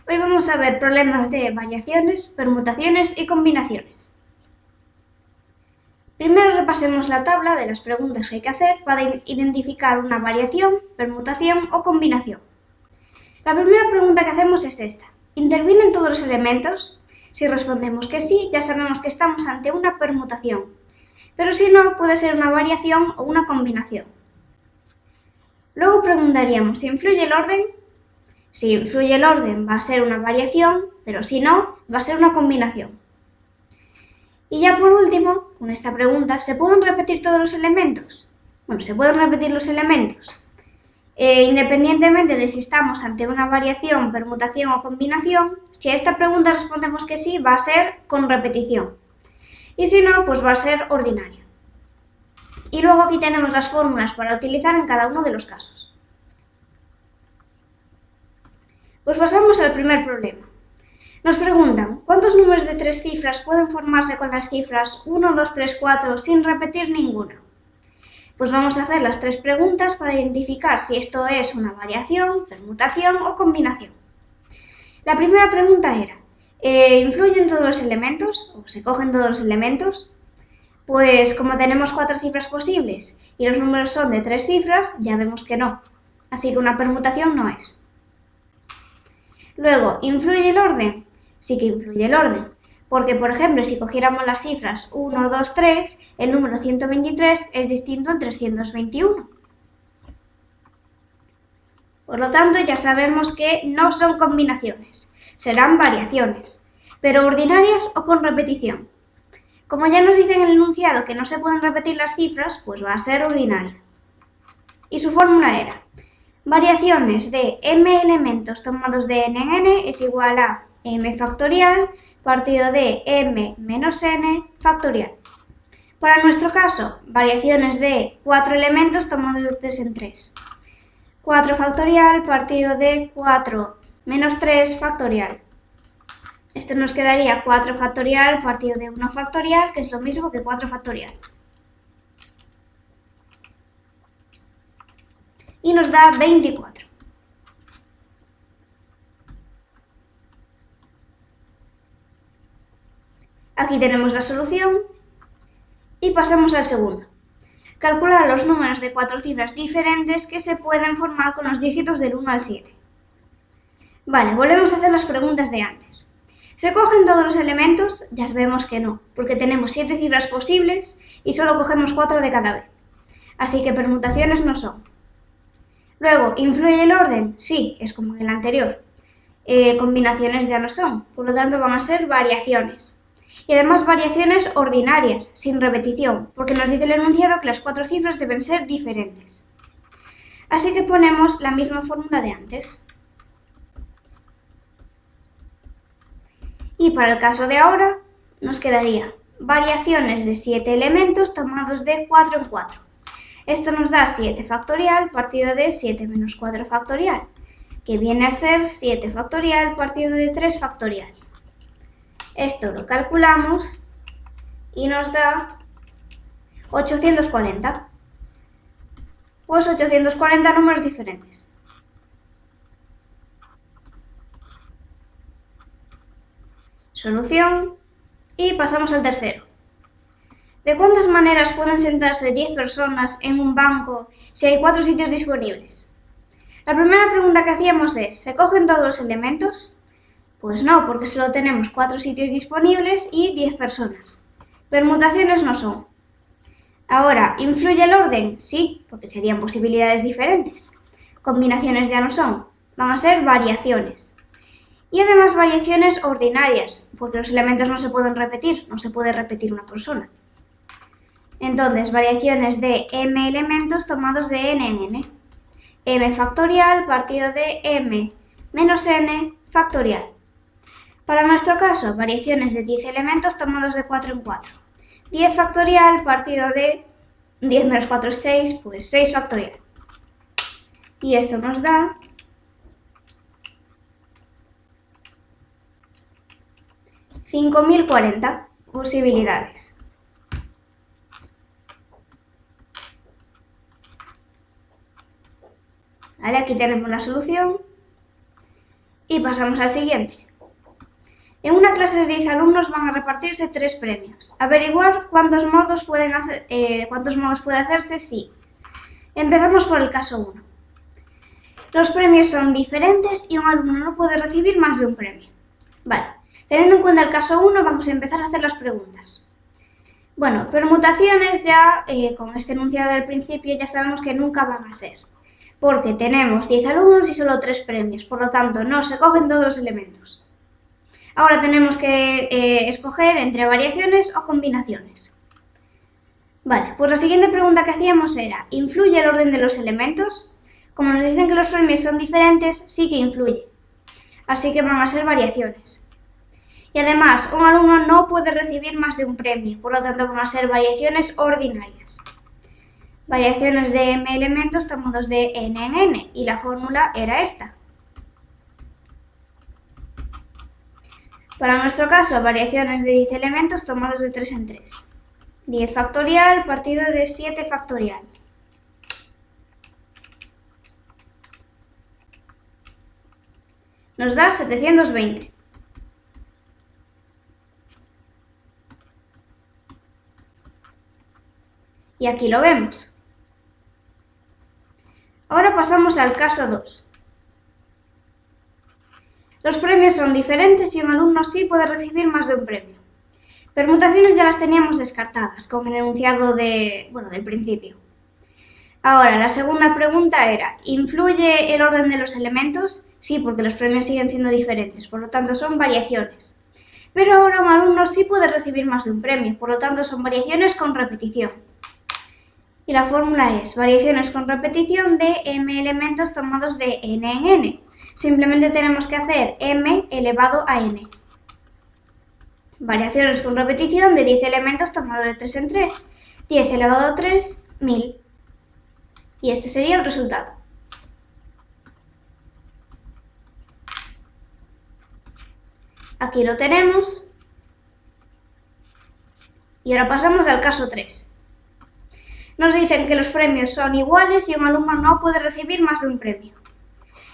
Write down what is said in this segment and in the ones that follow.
Hoy vamos a ver problemas de variaciones, permutaciones y combinaciones. Primero repasemos la tabla de las preguntas que hay que hacer para identificar una variación, permutación o combinación. La primera pregunta que hacemos es esta. ¿Intervienen todos los elementos? Si respondemos que sí, ya sabemos que estamos ante una permutación, pero si no, puede ser una variación o una combinación. Luego preguntaríamos si influye el orden. Si influye el orden, va a ser una variación, pero si no, va a ser una combinación. Y ya por último, con esta pregunta, ¿se pueden repetir todos los elementos? Bueno, se pueden repetir los elementos. Independientemente de si estamos ante una variación, permutación o combinación, si a esta pregunta respondemos que sí, va a ser con repetición. Y si no, pues va a ser ordinaria. Y luego aquí tenemos las fórmulas para utilizar en cada uno de los casos. Pues pasamos al primer problema. Nos preguntan, ¿cuántos números de 3 cifras pueden formarse con las cifras 1, 2, 3, 4 sin repetir ninguna? Pues vamos a hacer las 3 preguntas para identificar si esto es una variación, permutación o combinación. La primera pregunta era, ¿influyen todos los elementos o se cogen todos los elementos? Pues como tenemos 4 cifras posibles y los números son de 3 cifras, ya vemos que no. Así que una permutación no es. Luego, ¿influye el orden? Sí que influye el orden, porque por ejemplo si cogiéramos las cifras 1, 2, 3, el número 123 es distinto al 321. Por lo tanto ya sabemos que no son combinaciones, serán variaciones, pero ordinarias o con repetición. Como ya nos dice en el enunciado que no se pueden repetir las cifras, pues va a ser ordinaria. Y su fórmula era, variaciones de m elementos tomados de n en n es igual a m factorial partido de m menos n factorial. Para nuestro caso, variaciones de 4 elementos tomados de 3 en 3. 4 factorial partido de 4 menos 3 factorial. Esto nos quedaría 4 factorial partido de 1 factorial, que es lo mismo que 4 factorial. Y nos da 24. Aquí tenemos la solución y pasamos al segundo. Calcular los números de 4 cifras diferentes que se pueden formar con los dígitos del 1 al 7. Vale, volvemos a hacer las preguntas de antes. ¿Se cogen todos los elementos? Ya vemos que no, porque tenemos 7 cifras posibles y solo cogemos 4 de cada vez. Así que permutaciones no son. Luego, ¿influye el orden? Sí, es como en el anterior. Combinaciones ya no son, por lo tanto van a ser variaciones. Y además variaciones ordinarias, sin repetición, porque nos dice el enunciado que las 4 cifras deben ser diferentes. Así que ponemos la misma fórmula de antes. Y para el caso de ahora, nos quedaría variaciones de 7 elementos tomados de 4 en 4. Esto nos da 7 factorial partido de 7 menos 4 factorial, que viene a ser 7 factorial partido de 3 factorial. Esto lo calculamos y nos da 840. Pues 840 números diferentes. Solución. Y pasamos al tercero. ¿De cuántas maneras pueden sentarse 10 personas en un banco si hay 4 sitios disponibles? La primera pregunta que hacíamos es, ¿se cogen todos los elementos? Pues no, porque solo tenemos 4 sitios disponibles y 10 personas. Permutaciones no son. Ahora, ¿influye el orden? Sí, porque serían posibilidades diferentes. Combinaciones ya no son, van a ser variaciones. Y además variaciones ordinarias, porque los elementos no se pueden repetir, no se puede repetir una persona. Entonces, variaciones de m elementos tomados de n en n. M factorial partido de m menos n factorial. Para nuestro caso, variaciones de 10 elementos tomados de 4 en 4. 10 factorial partido de 10 menos 4 es 6, pues 6 factorial. Y esto nos da 5040 posibilidades. Vale, aquí tenemos la solución. Y pasamos al siguiente. En una clase de 10 alumnos van a repartirse 3 premios. Averiguar cuántos modos puede hacerse si. Empezamos por el caso 1. Los premios son diferentes y un alumno no puede recibir más de un premio. Vale, teniendo en cuenta el caso 1, vamos a empezar a hacer las preguntas. Bueno, permutaciones ya, con este enunciado del principio, ya sabemos que nunca van a ser. Porque tenemos 10 alumnos y solo 3 premios, por lo tanto no se cogen todos los elementos. Ahora tenemos que escoger entre variaciones o combinaciones. Vale, pues la siguiente pregunta que hacíamos era, ¿influye el orden de los elementos? Como nos dicen que los premios son diferentes, sí que influye. Así que van a ser variaciones. Y además, un alumno no puede recibir más de un premio, por lo tanto van a ser variaciones ordinarias. Variaciones de m elementos tomados de n en n, y la fórmula era esta. Para nuestro caso, variaciones de 10 elementos tomados de 3 en 3. 10 factorial partido de 7 factorial. Nos da 720. Y aquí lo vemos. Ahora pasamos al caso 2. Los premios son diferentes y un alumno sí puede recibir más de un premio. Permutaciones ya las teníamos descartadas con el enunciado del principio. Ahora, la segunda pregunta era, ¿influye el orden de los elementos? Sí, porque los premios siguen siendo diferentes, por lo tanto son variaciones. Pero ahora un alumno sí puede recibir más de un premio, por lo tanto son variaciones con repetición. Y la fórmula es variaciones con repetición de m elementos tomados de n en n. Simplemente tenemos que hacer m elevado a n. Variaciones con repetición de 10 elementos tomados de 3 en 3. 10 elevado a 3, 1000. Y este sería el resultado. Aquí lo tenemos. Y ahora pasamos al caso 3. Nos dicen que los premios son iguales y un alumno no puede recibir más de un premio.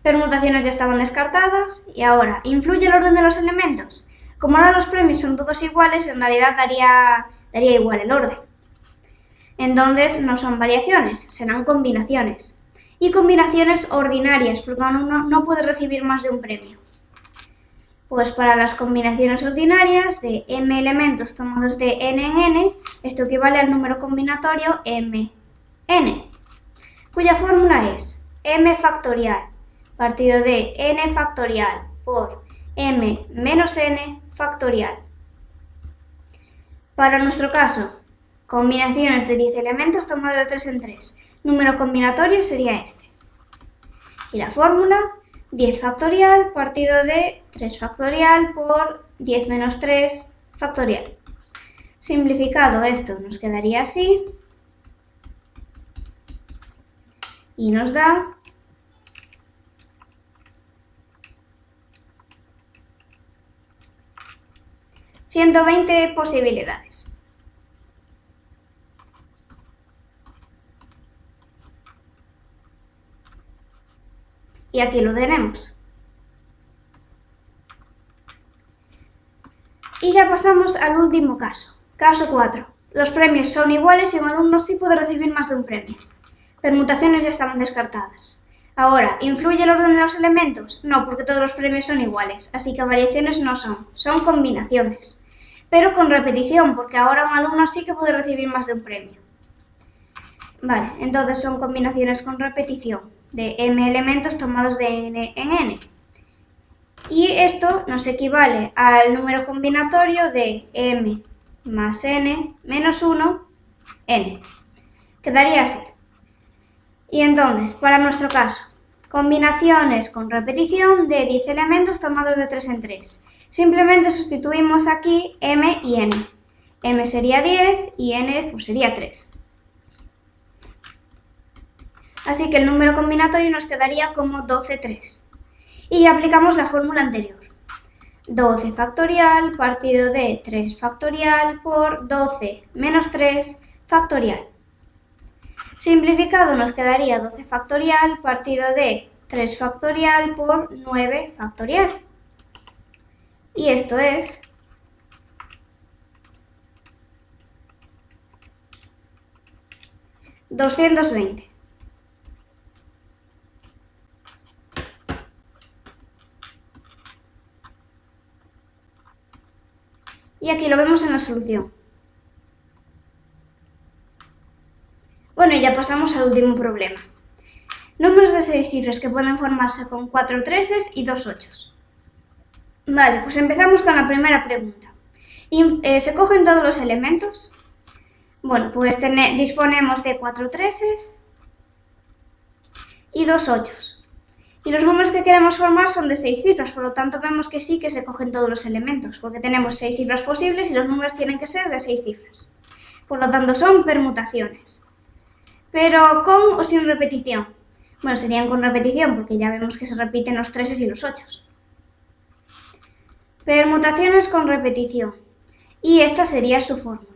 Permutaciones ya estaban descartadas y ahora, ¿influye el orden de los elementos? Como ahora los premios son todos iguales, en realidad daría igual el orden. Entonces no son variaciones, serán combinaciones. Y combinaciones ordinarias, porque un alumno no puede recibir más de un premio. Pues para las combinaciones ordinarias de m elementos tomados de n en n, esto equivale al número combinatorio mn, cuya fórmula es m factorial partido de n factorial por m menos n factorial. Para nuestro caso, combinaciones de 10 elementos tomados de 3 en 3. Número combinatorio sería este. Y la fórmula, 10 factorial partido de 3 factorial por 10 menos 3 factorial. Simplificado esto nos quedaría así. Y nos da 120 posibilidades. Y aquí lo tenemos. Y ya pasamos al último caso. Caso 4. Los premios son iguales y un alumno sí puede recibir más de un premio. Permutaciones ya estaban descartadas. Ahora, ¿influye el orden de los elementos? No, porque todos los premios son iguales, así que variaciones no son combinaciones. Pero con repetición, porque ahora un alumno sí que puede recibir más de un premio. Vale, entonces son combinaciones con repetición de m elementos tomados de n en n. Y esto nos equivale al número combinatorio de m más n menos 1, n. Quedaría así. Y entonces, para nuestro caso, combinaciones con repetición de 10 elementos tomados de 3 en 3. Simplemente sustituimos aquí m y n. M sería 10 y n pues sería 3. Así que el número combinatorio nos quedaría como 12, 3. Y aplicamos la fórmula anterior. 12 factorial partido de 3 factorial por 12 menos 3 factorial. Simplificado nos quedaría 12 factorial partido de 3 factorial por 9 factorial. Y esto es 220. Y aquí lo vemos en la solución. Bueno, y ya pasamos al último problema. Números de 6 cifras que pueden formarse con 4 treses y 2 ochos. Vale, pues empezamos con la primera pregunta. ¿Se cogen todos los elementos? Bueno, pues disponemos de 4 treses y 2 ochos. Y los números que queremos formar son de 6 cifras, por lo tanto vemos que sí que se cogen todos los elementos, porque tenemos 6 cifras posibles y los números tienen que ser de 6 cifras. Por lo tanto son permutaciones. Pero con o sin repetición. Bueno, serían con repetición, porque ya vemos que se repiten los treses y los ochos. Permutaciones con repetición. Y esta sería su fórmula.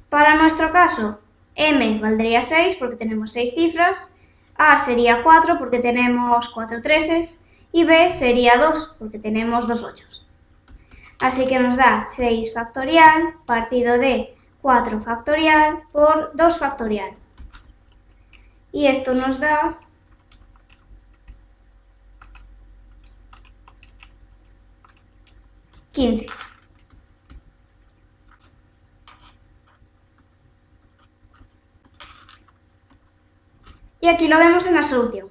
Para nuestro caso, M valdría 6 porque tenemos 6 cifras, A sería 4 porque tenemos 4 treses y B sería 2 porque tenemos 2 ochos. Así que nos da 6 factorial partido de 4 factorial por 2 factorial. Y esto nos da 15. Y aquí lo vemos en la solución.